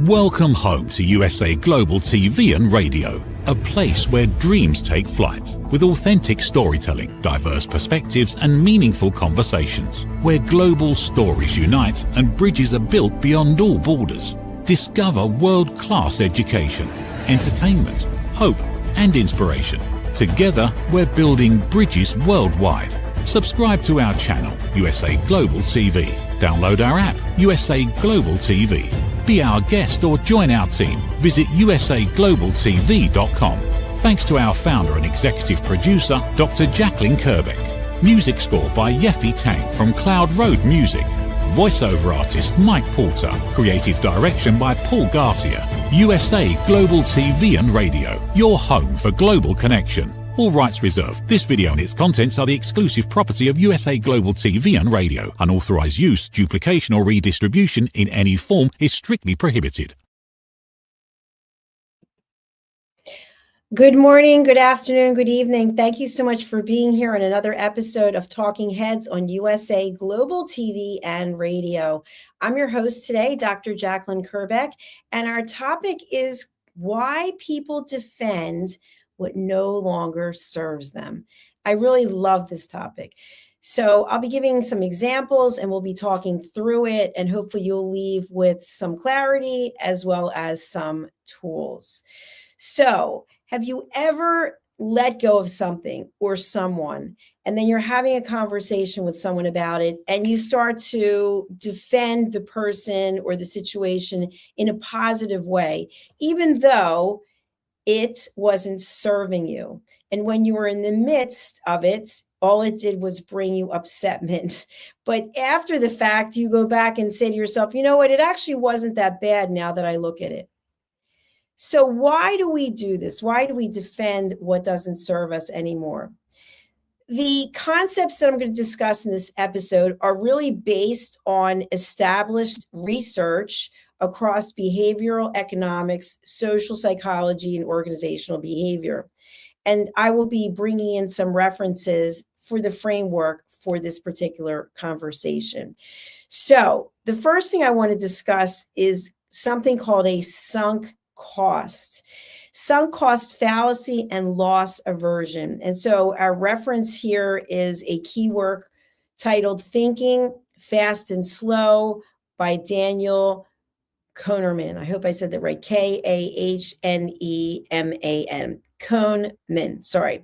Welcome home to USA Global TV and Radio, a place where dreams take flight, with authentic storytelling, diverse perspectives and meaningful conversations, where global stories unite and bridges are built beyond all borders. Discover world-class education, entertainment, hope and inspiration. Together, we're building bridges worldwide. Subscribe to our channel, USA Global TV. Download our app, USA Global TV. Be our guest or join our team. Visit usaglobaltv.com. Thanks to our founder and executive producer, Dr. Jacalyn Kerbeck. Music score by Yeffy Tang from Cloud Road Music. Voiceover artist Mike Porter. Creative direction by Paul Garcia. USA Global TV and Radio. Your home for global connection. All rights reserved. This video and its contents are the exclusive property of USA Global TV and Radio. Unauthorized use, duplication or redistribution in any form is strictly prohibited. Good morning, good afternoon, good evening. Thank you so much for being here on another episode of Talking Heads on USA Global TV and Radio. I'm your host today, Dr. Jacalyn Kerbeck, and our topic is why people defend what no longer serves them. I really love this topic. So I'll be giving some examples and we'll be talking through it, and hopefully you'll leave with some clarity as well as some tools. So have you ever let go of something or someone, and then you're having a conversation with someone about it and you start to defend the person or the situation in a positive way, even though it wasn't serving you? And when you were in the midst of it, all it did was bring you upsetment. But after the fact, you go back and say to yourself, you know what, it actually wasn't that bad now that I look at it. So why do we do this? Why do we defend what doesn't serve us anymore? The concepts that I'm going to discuss in this episode are really based on established research across behavioral economics, social psychology, and organizational behavior. And I will be bringing in some references for the framework for this particular conversation. So the first thing I want to discuss is something called a sunk cost fallacy and loss aversion. And so our reference here is a key work titled Thinking Fast and Slow by Daniel Kahneman. I hope I said that right. Kahneman. Kahneman. Sorry.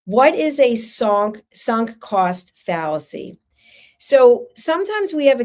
What is a sunk cost fallacy? So sometimes we have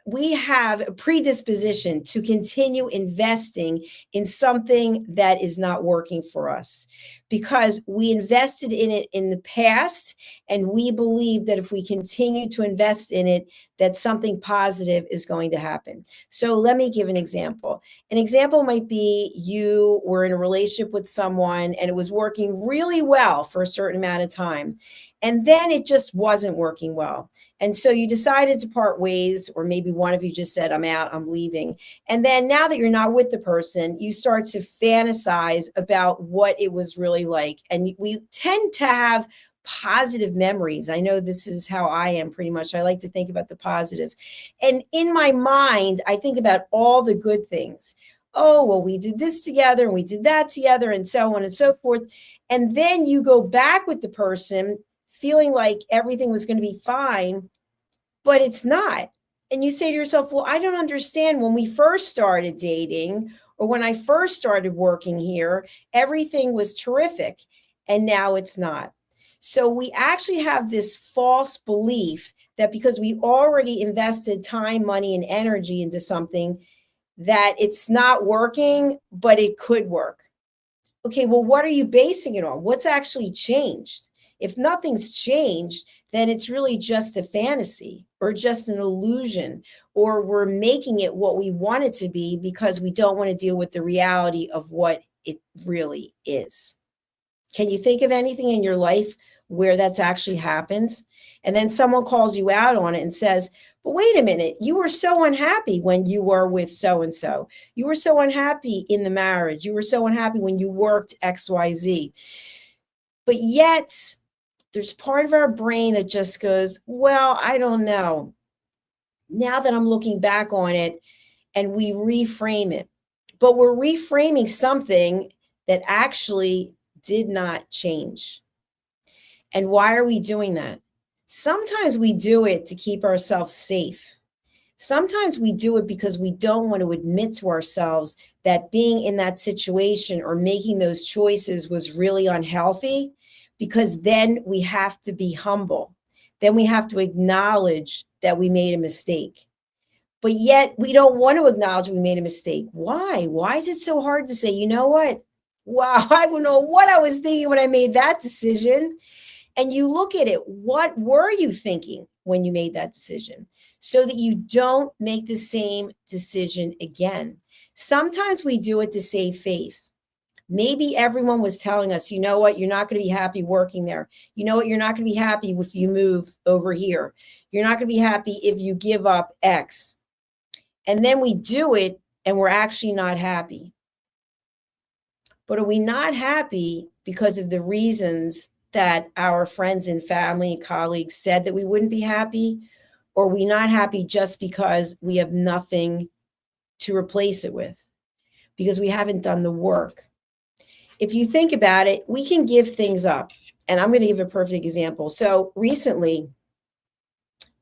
we have a predisposition to continue investing in something that is not working for us because we invested in it in the past, and we believe that if we continue to invest in it, that something positive is going to happen. So let me give an example. An example might be you were in a relationship with someone and it was working really well for a certain amount of time. And then it just wasn't working well. And so you decided to part ways, or maybe one of you just said, I'm out, I'm leaving. And then now that you're not with the person, you start to fantasize about what it was really like. And we tend to have positive memories. I know this is how I am pretty much. I like to think about the positives. And in my mind, I think about all the good things. Oh, well, we did this together and we did that together and so on and so forth. And then you go back with the person feeling like everything was going to be fine, but it's not. And you say to yourself, well, I don't understand. When we first started dating or when I first started working here, everything was terrific. And now it's not. So we actually have this false belief that because we already invested time, money, and energy into something, that it's not working, but it could work. Okay, well, what are you basing it on? What's actually changed? If nothing's changed, then it's really just a fantasy or just an illusion, or we're making it what we want it to be because we don't want to deal with the reality of what it really is. Can you think of anything in your life where that's actually happened? And then someone calls you out on it and says, but wait a minute, you were so unhappy when you were with so-and-so. You were so unhappy in the marriage. You were so unhappy when you worked XYZ. But yet there's part of our brain that just goes, well, I don't know. Now that I'm looking back on it, and we reframe it, but we're reframing something that actually did not change. And why are we doing that? Sometimes we do it to keep ourselves safe. Sometimes we do it because we don't want to admit to ourselves that being in that situation or making those choices was really unhealthy, because then we have to be humble. Then we have to acknowledge that we made a mistake. But yet we don't want to acknowledge we made a mistake. Why? Why is it so hard to say, you know what? Wow, I don't know what I was thinking when I made that decision. And you look at it, what were you thinking when you made that decision? So that you don't make the same decision again. Sometimes we do it to save face. Maybe everyone was telling us, you know what, you're not going to be happy working there. You know what, you're not going to be happy if you move over here. You're not going to be happy if you give up X. And then we do it and we're actually not happy. But are we not happy because of the reasons that our friends and family and colleagues said that we wouldn't be happy? Or are we not happy just because we have nothing to replace it with? Because we haven't done the work. If you think about it, we can give things up. And I'm going to give a perfect example. So recently,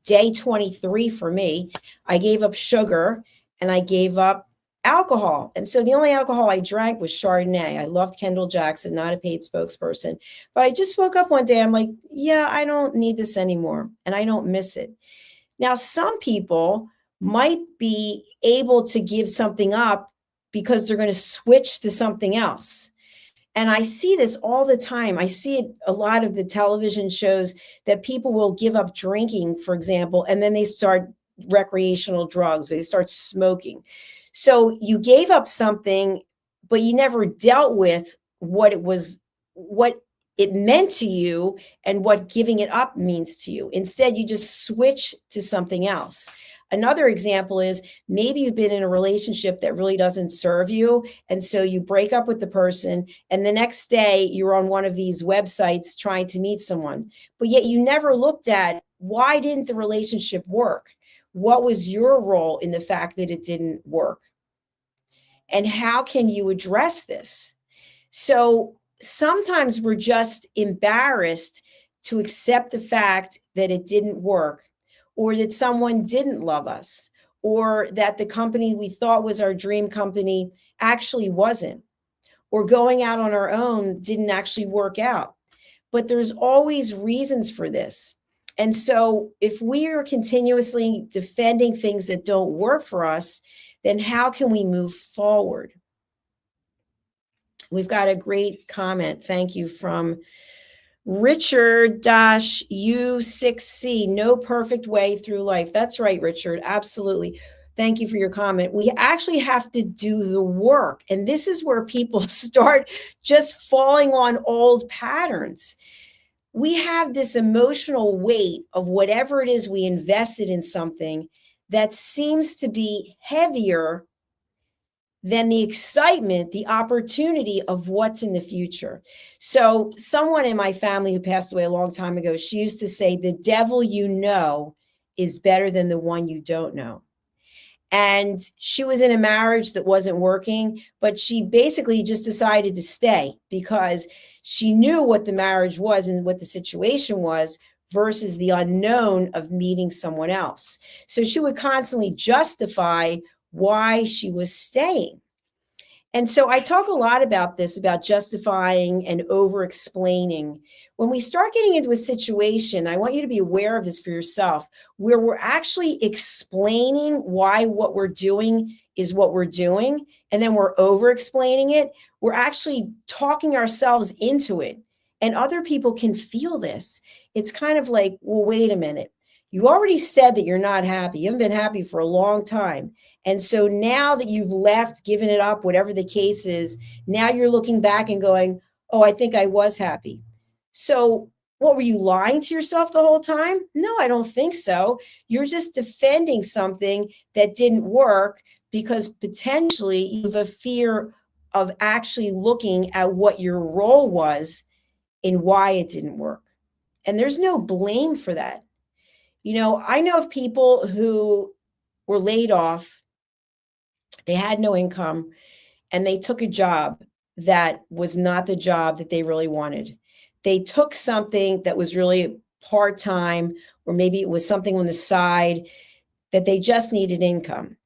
day 23 for me, I gave up sugar and I gave up alcohol. And so the only alcohol I drank was Chardonnay. I loved Kendall Jackson, not a paid spokesperson. But I just woke up one day, I'm like, yeah, I don't need this anymore. And I don't miss it. Now, some people might be able to give something up because they're going to switch to something else. And I see this all the time. I see it a lot of the television shows that people will give up drinking, for example, and then they start recreational drugs or they start smoking. So you gave up something, but you never dealt with what it meant to you and what giving it up means to you. Instead, you just switch to something else. Another example is maybe you've been in a relationship that really doesn't serve you. And so you break up with the person, and the next day you're on one of these websites trying to meet someone. But yet you never looked at, why didn't the relationship work? What was your role in the fact that it didn't work? And how can you address this? So sometimes we're just embarrassed to accept the fact that it didn't work, or that someone didn't love us, or that the company we thought was our dream company actually wasn't, or going out on our own didn't actually work out. But there's always reasons for this. And so if we are continuously defending things that don't work for us, then how can we move forward? We've got a great comment. Thank you from Richard-U6C, no perfect way through life. That's right, Richard. Absolutely. Thank you for your comment. We actually have to do the work. And this is where people start just falling on old patterns. We have this emotional weight of whatever it is we invested in something that seems to be heavier than the excitement, the opportunity of what's in the future. So someone in my family who passed away a long time ago, she used to say, the devil you know is better than the one you don't know. And she was in a marriage that wasn't working, but she basically just decided to stay because she knew what the marriage was and what the situation was versus the unknown of meeting someone else. So she would constantly justify why she was staying. And so I talk a lot about this, about justifying and over-explaining. When we start getting into a situation, I want you to be aware of this for yourself, where we're actually explaining why what we're doing is what we're doing, and then we're over-explaining it. We're actually talking ourselves into it, and other people can feel this. It's kind of like, well, wait a minute. You already said that you're not happy. You haven't been happy for a long time. And so now that you've left, given it up, whatever the case is, now you're looking back and going, oh, I think I was happy. So what, were you lying to yourself the whole time? No, I don't think so. You're just defending something that didn't work because potentially you have a fear of actually looking at what your role was in why it didn't work. And there's no blame for that. You know, I know of people who were laid off. They had no income, and they took a job that was not the job that they really wanted. They took something that was really part-time, or maybe it was something on the side that they just needed income.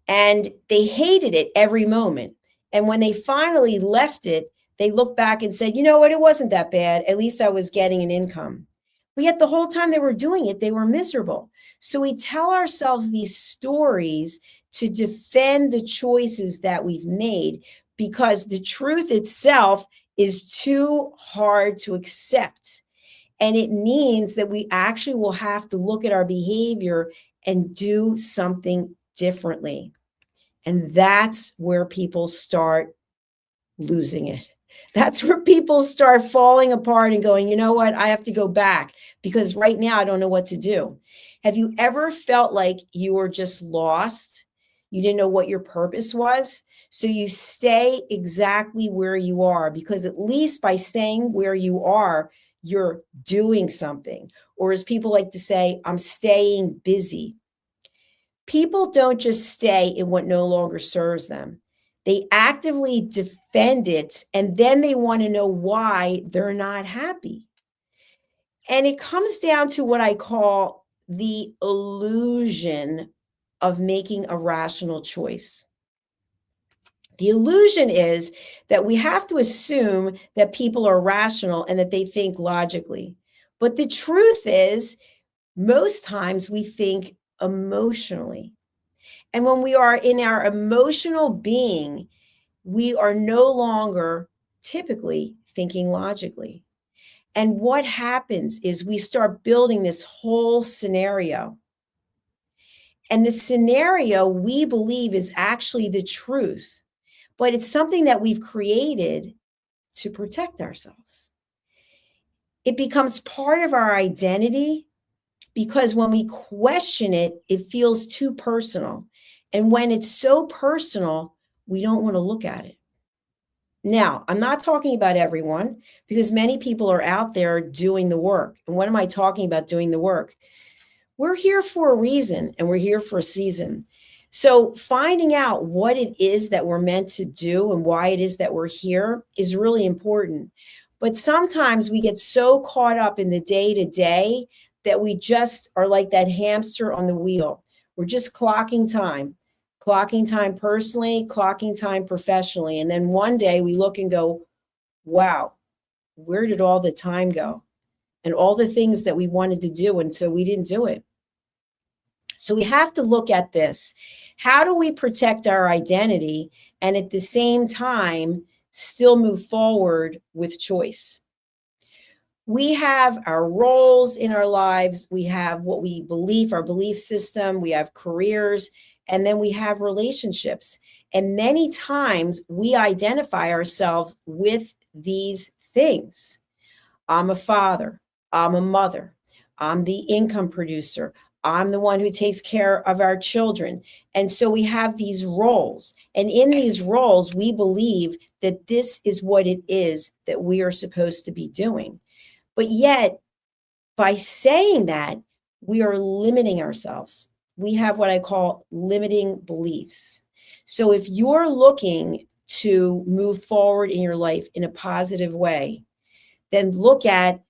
And they hated it every moment. And when they finally left it, they looked back and said, you know what, it wasn't that bad. At least I was getting an income. But yet the whole time they were doing it, they were miserable. So we tell ourselves these stories to defend the choices that we've made, because the truth itself is too hard to accept. And it means that we actually will have to look at our behavior and do something differently. And that's where people start losing it. That's where people start falling apart and going, you know what, I have to go back because right now I don't know what to do. Have you ever felt like you were just lost? You didn't know what your purpose was? So you stay exactly where you are, because at least by staying where you are, you're doing something. Or as people like to say, I'm staying busy. People don't just stay in what no longer serves them. They actively defend it, and then they want to know why they're not happy. And it comes down to what I call the illusion of making a rational choice. The illusion is that we have to assume that people are rational and that they think logically. But the truth is, most times we think emotionally. And when we are in our emotional being, we are no longer typically thinking logically. And what happens is we start building this whole scenario. And the scenario we believe is actually the truth, but it's something that we've created to protect ourselves. It becomes part of our identity because when we question it, it feels too personal. And when it's so personal, we don't want to look at it. Now, I'm not talking about everyone, because many people are out there doing the work. And what am I talking about doing the work? We're here for a reason, and we're here for a season. So finding out what it is that we're meant to do and why it is that we're here is really important. But sometimes we get so caught up in the day-to-day that we just are like that hamster on the wheel. We're just clocking time personally, clocking time professionally. And then one day we look and go, wow, where did all the time go? And all the things that we wanted to do, and so we didn't do it. So we have to look at this. How do we protect our identity and at the same time still move forward with choice? We have our roles in our lives. We have what we believe, our belief system. We have careers, and then we have relationships. And many times we identify ourselves with these things. I'm a father. I'm a mother. I'm the income producer. I'm the one who takes care of our children. And so we have these roles. And in these roles, we believe that this is what it is that we are supposed to be doing. But yet, by saying that, we are limiting ourselves. We have what I call limiting beliefs. So if you're looking to move forward in your life in a positive way, then look at,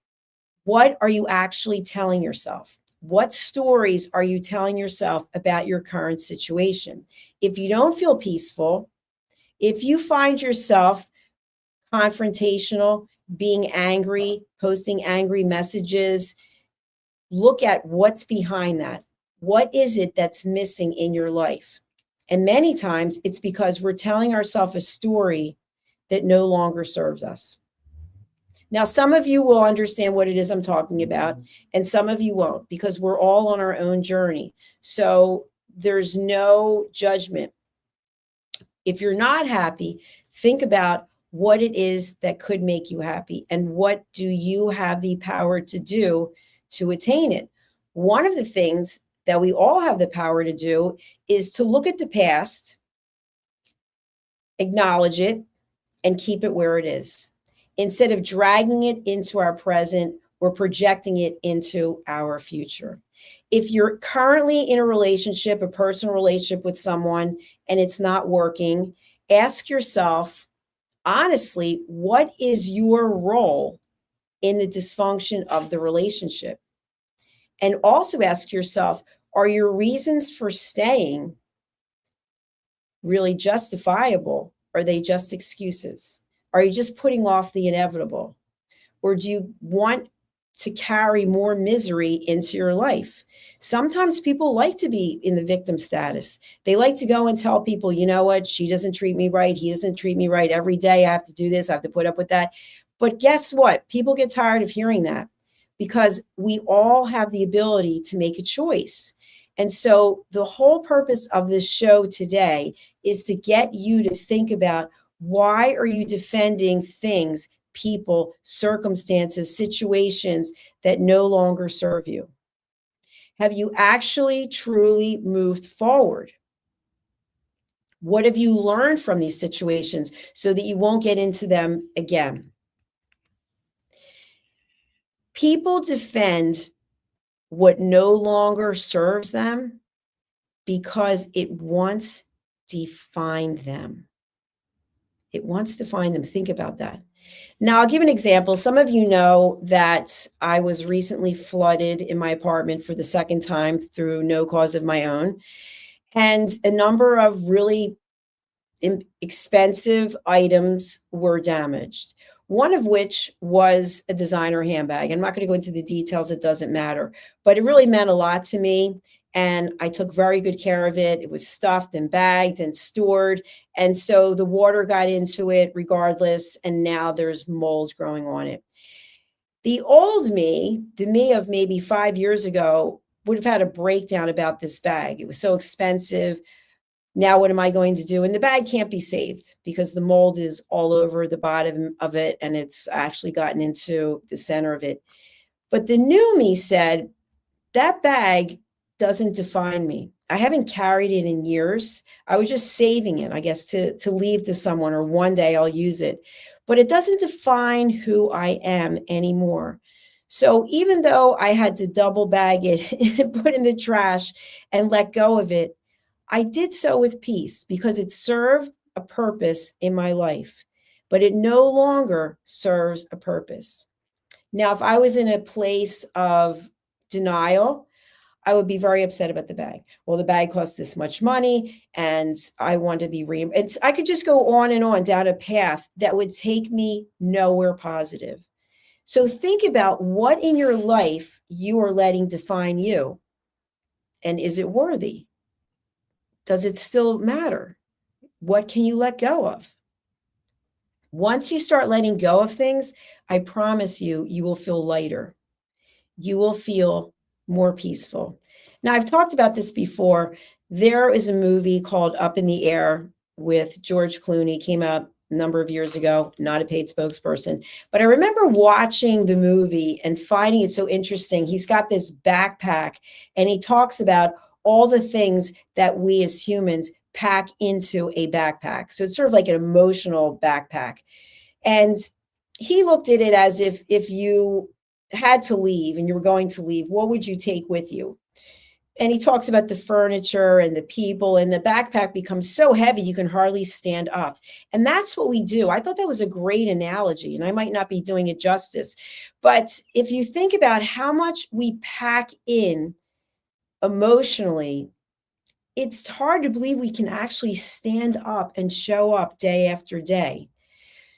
what are you actually telling yourself? What stories are you telling yourself about your current situation? If you don't feel peaceful, if you find yourself confrontational, being angry, posting angry messages, look at what's behind that. What is it that's missing in your life? And many times it's because we're telling ourselves a story that no longer serves us. Now, some of you will understand what it is I'm talking about, and some of you won't, because we're all on our own journey. So there's no judgment. If you're not happy, think about what it is that could make you happy and what do you have the power to do to attain it. One of the things that we all have the power to do is to look at the past, acknowledge it, and keep it where it is, instead of dragging it into our present or projecting it into our future. If you're currently in a relationship, a personal relationship with someone, and it's not working, ask yourself, honestly, what is your role in the dysfunction of the relationship? And also ask yourself, are your reasons for staying really justifiable? Are they just excuses? Are you just putting off the inevitable? Or do you want to carry more misery into your life? Sometimes people like to be in the victim status. They like to go and tell people, you know what, she doesn't treat me right. He doesn't treat me right. Every day I have to do this. I have to put up with that. But guess what? People get tired of hearing that because we all have the ability to make a choice. And so the whole purpose of this show today is to get you to think about, why are you defending things, people, circumstances, situations that no longer serve you? Have you actually truly moved forward? What have you learned from these situations so that you won't get into them again? People defend what no longer serves them because it once defined them. It wants to define them. Think about that. Now, I'll give an example. Some of you know that I was recently flooded in my apartment for the second time through no cause of my own. And a number of really expensive items were damaged. One of which was a designer handbag. I'm not going to go into the details, it doesn't matter. But it really meant a lot to me. And I took very good care of it. It was stuffed and bagged and stored. And so the water got into it regardless. And now there's mold growing on it. The old me, the me of maybe 5 years ago, would have had a breakdown about this bag. It was so expensive. Now, what am I going to do? And the bag can't be saved because the mold is all over the bottom of it. And it's actually gotten into the center of it. But the new me said, that bag doesn't define me. I haven't carried it in years. I was just saving it, I guess, to leave to someone, or one day I'll use it. But it doesn't define who I am anymore. So even though I had to double bag it, put in the trash, and let go of it, I did so with peace because it served a purpose in my life, but it no longer serves a purpose. Now, if I was in a place of denial, I would be very upset about the bag. Well, the bag cost this much money and I want to be reimbursed. I could just go on and on down a path that would take me nowhere positive. So think about what in your life you are letting define you. And is it worthy? Does it still matter? What can you let go of? Once you start letting go of things, I promise you, you will feel lighter. You will feel more peaceful. Now, I've talked about this before. There is a movie called Up in the Air with George Clooney, came out a number of years ago, not a paid spokesperson. But I remember watching the movie and finding it so interesting. He's got this backpack and he talks about all the things that we as humans pack into a backpack. So it's sort of like an emotional backpack. And he looked at it as if you had to leave and you were going to leave, what would you take with you? And he talks about the furniture and the people, and the backpack becomes so heavy you can hardly stand up. And that's what we do. I thought that was a great analogy, and I might not be doing it justice. But if you think about how much we pack in emotionally, it's hard to believe we can actually stand up and show up day after day.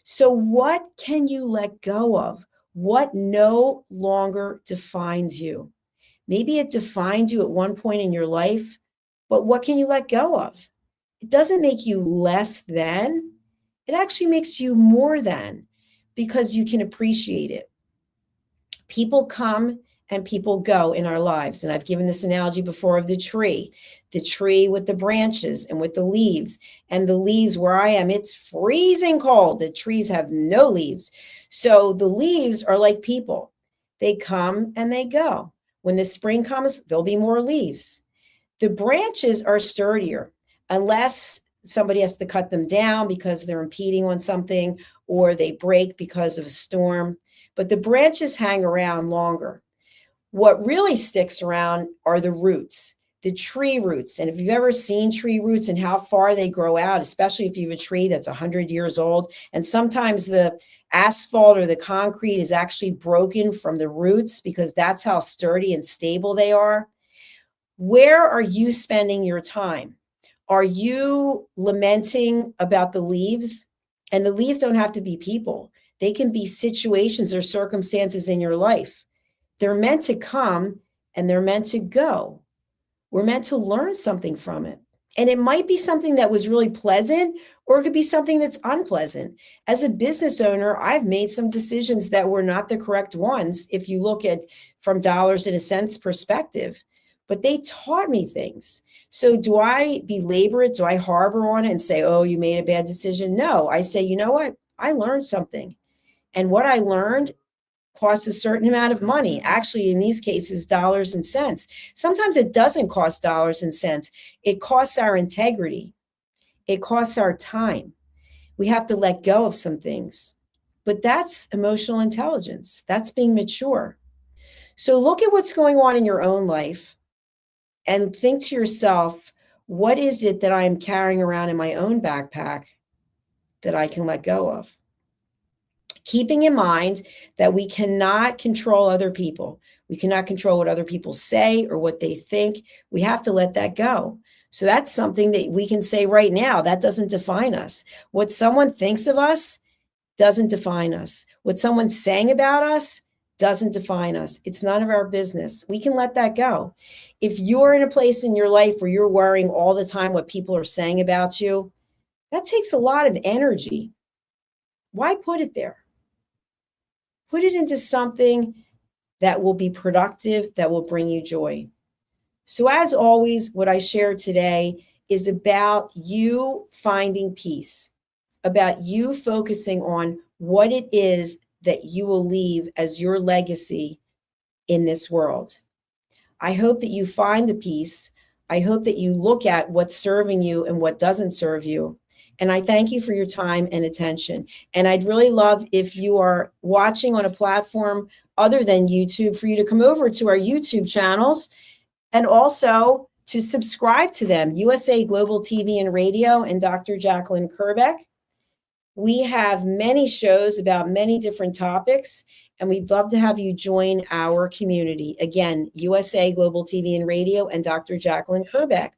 So what can you let go of? What no longer defines you? Maybe it defined you at one point in your life, but what can you let go of? It doesn't make you less than. It actually makes you more than, because you can appreciate it. People come and people go in our lives. And I've given this analogy before of the tree with the branches and with the leaves. And the leaves where I am, it's freezing cold. The trees have no leaves. So the leaves are like people. They come and they go. When the spring comes, there'll be more leaves. The branches are sturdier unless somebody has to cut them down because they're impeding on something, or they break because of a storm. But the branches hang around longer. What really sticks around are the roots, the tree roots. And if you've ever seen tree roots and how far they grow out, especially if you have a tree that's 100 years old, and sometimes the asphalt or the concrete is actually broken from the roots because that's how sturdy and stable they are. Where are you spending your time? Are you lamenting about the leaves? And the leaves don't have to be people. They can be situations or circumstances in your life. They're meant to come and they're meant to go. We're meant to learn something from it. And it might be something that was really pleasant, or it could be something that's unpleasant. As a business owner, I've made some decisions that were not the correct ones if you look at from dollars and cents perspective. But they taught me things. So do I belabor it? Do I harbor on it and say, oh, you made a bad decision? No, I say, you know what? I learned something. And what I learned costs a certain amount of money. Actually, in these cases, dollars and cents. Sometimes it doesn't cost dollars and cents. It costs our integrity. It costs our time. We have to let go of some things. But that's emotional intelligence. That's being mature. So look at what's going on in your own life and think to yourself, what is it that I'm carrying around in my own backpack that I can let go of? Keeping in mind that we cannot control other people. We cannot control what other people say or what they think. We have to let that go. So that's something that we can say right now. That doesn't define us. What someone thinks of us doesn't define us. What someone's saying about us doesn't define us. It's none of our business. We can let that go. If you're in a place in your life where you're worrying all the time what people are saying about you, that takes a lot of energy. Why put it there? Put it into something that will be productive, that will bring you joy. So as always, what I shared today is about you finding peace, about you focusing on what it is that you will leave as your legacy in this world. I hope that you find the peace. I hope that you look at what's serving you and what doesn't serve you. And I thank you for your time and attention. And I'd really love if you are watching on a platform other than YouTube for you to come over to our YouTube channels and also to subscribe to them, USA Global TV and Radio and Dr. Jacalyn Kerbeck. We have many shows about many different topics, and we'd love to have you join our community. Again, USA Global TV and Radio and Dr. Jacalyn Kerbeck.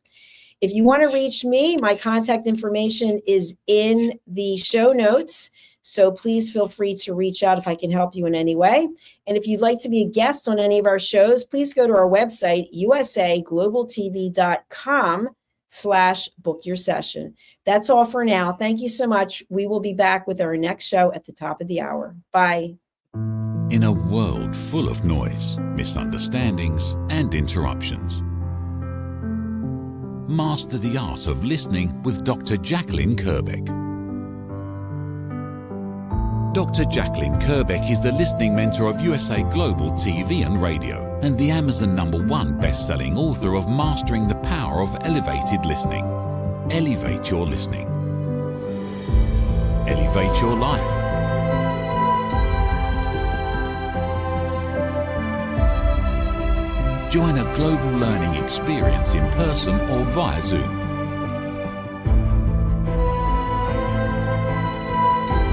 If you want to reach me, my contact information is in the show notes. So please feel free to reach out if I can help you in any way. And if you'd like to be a guest on any of our shows, please go to our website, usaglobaltv.com/book your session. That's all for now. Thank you so much. We will be back with our next show at the top of the hour. Bye. In a world full of noise, misunderstandings, and interruptions, master the art of listening with Dr. Jacalyn Kerbeck. Dr. Jacalyn Kerbeck is the listening mentor of USA Global TV and Radio and the Amazon #1 best-selling author of Mastering the Power of Elevated Listening. Elevate your listening. Elevate your life. Join a global learning experience in person or via Zoom.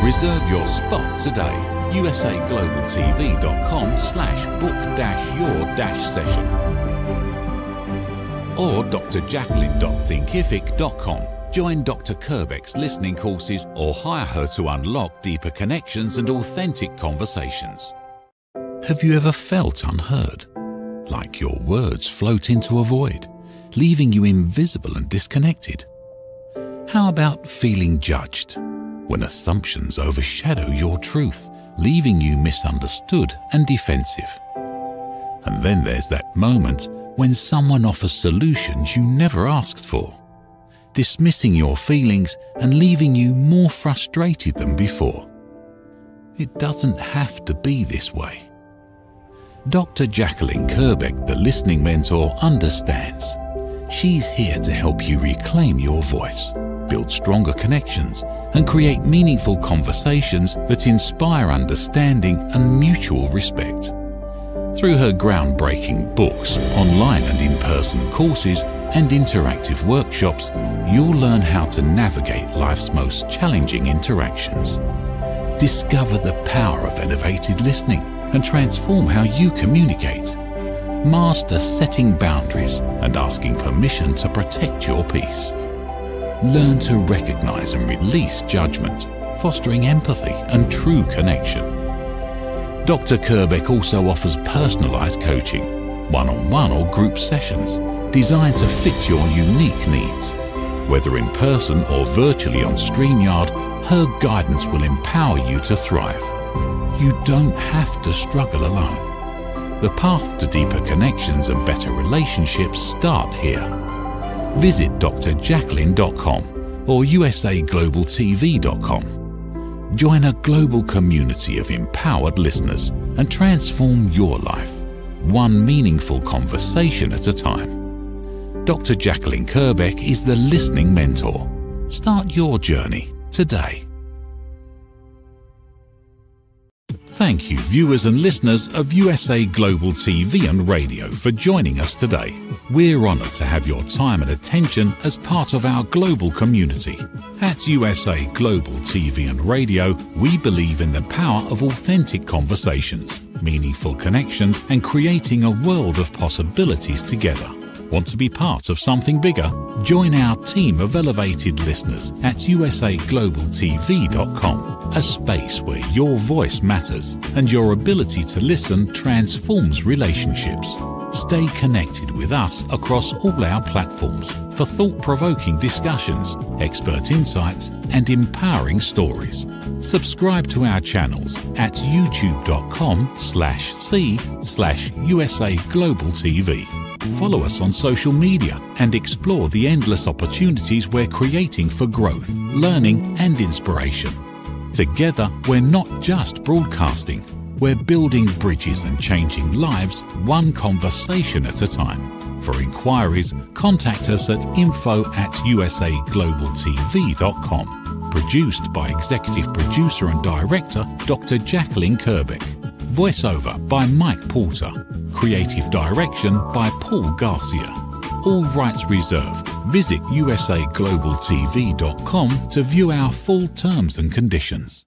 Reserve your spot today. usaglobaltv.com/book-your-session or drjacalyn.thinkific.com. Join Dr. Kerbeck's listening courses or hire her to unlock deeper connections and authentic conversations. Have you ever felt unheard? Like your words float into a void, leaving you invisible and disconnected? How about feeling judged, when assumptions overshadow your truth, leaving you misunderstood and defensive? And then there's that moment when someone offers solutions you never asked for, dismissing your feelings and leaving you more frustrated than before. It doesn't have to be this way. Dr. Jacalyn Kerbeck, the listening mentor, understands. She's here to help you reclaim your voice, build stronger connections, and create meaningful conversations that inspire understanding and mutual respect. Through her groundbreaking books, online and in-person courses, and interactive workshops, you'll learn how to navigate life's most challenging interactions. Discover the power of elevated listening and transform how you communicate. Master setting boundaries and asking permission to protect your peace. Learn to recognize and release judgment, fostering empathy and true connection. Dr. Kerbeck also offers personalized coaching, one-on-one or group sessions, designed to fit your unique needs. Whether in person or virtually on StreamYard, her guidance will empower you to thrive. You don't have to struggle alone. The path to deeper connections and better relationships start here. Visit drjacalyn.com or usaglobaltv.com. Join a global community of empowered listeners and transform your life, one meaningful conversation at a time. Dr. Jacalyn Kerbeck is the listening mentor. Start your journey today. Thank you, viewers and listeners of USA Global TV and Radio, for joining us today. We're honoured to have your time and attention as part of our global community. At USA Global TV and Radio, we believe in the power of authentic conversations, meaningful connections, and creating a world of possibilities together. Want to be part of something bigger? Join our team of elevated listeners at usaglobaltv.com, a space where your voice matters and your ability to listen transforms relationships. Stay connected with us across all our platforms for thought-provoking discussions, expert insights, and empowering stories. Subscribe to our channels at youtube.com/c/usaglobaltv. Follow us on social media and explore the endless opportunities we're creating for growth, learning, and inspiration. Together, we're not just broadcasting, we're building bridges and changing lives one conversation at a time. For inquiries, contact us at info@usaglobaltv.com. Produced by Executive Producer and Director Dr. Jacalyn Kerbeck. Voiceover by Mike Porter. Creative direction by Paul Garcia. All rights reserved. Visit usaglobaltv.com to view our full terms and conditions.